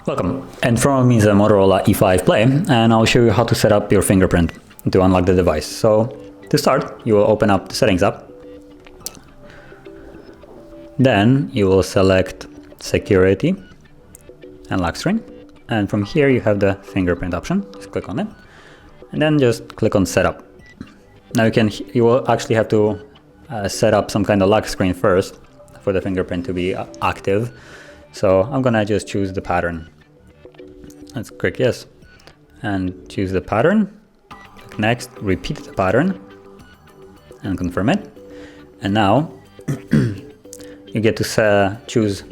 Welcome, in front of me is a Motorola E5 Play, and I'll show you how to set up your fingerprint to unlock the device. So to start, you will open up the settings app. Then you will select security and lock screen, and from here you have the fingerprint option. Just click on it and then just click on setup. Now you will actually have to set up some kind of lock screen first for the fingerprint to be active. So I'm gonna just choose the pattern. Let's click yes and choose the pattern. Click next, repeat the pattern and confirm it. And now you get to choose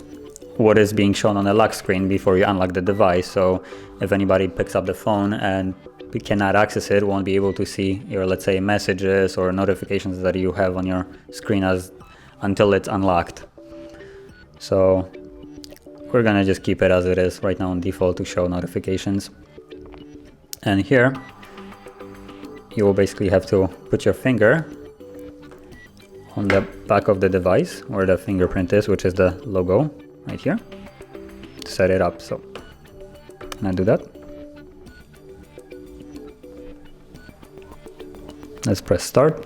what is being shown on the lock screen before you unlock the device. So if anybody picks up the phone and cannot access it, won't be able to see your, let's say, messages or notifications that you have on your screen until it's unlocked. So we're gonna just keep it as it is right now on default to show notifications. And here you will basically have to put your finger on the back of the device where the fingerprint is, which is the logo right here, to set it up. So can I do that? Let's press start.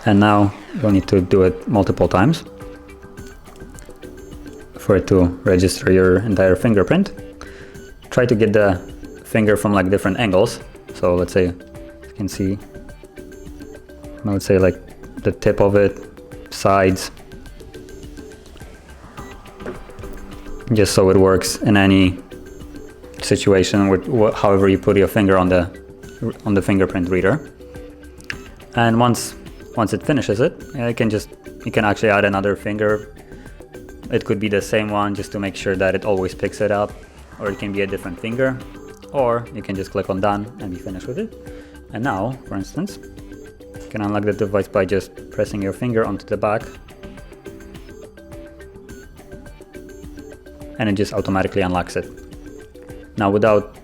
And now you'll need to do it multiple times for it to register your entire fingerprint. Try to get the finger from like different angles. So let's say you can see, I would say like the tip of it, sides, just so it works in any situation with however you put your finger on the fingerprint reader. And once it finishes it, you can actually add another finger. It could be the same one just to make sure that it always picks it up, or it can be a different finger, or you can just click on done and be finished with it. And now, for instance, you can unlock the device by just pressing your finger onto the back, and it just automatically unlocks it. Now without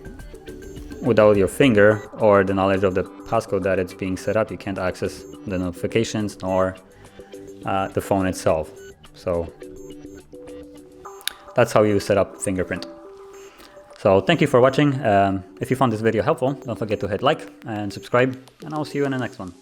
your finger or the knowledge of the passcode that it's being set up, you can't access the notifications nor the phone itself. So that's how you set up fingerprint. So thank you for watching. If you found this video helpful, don't forget to hit like and subscribe, and I'll see you in the next one.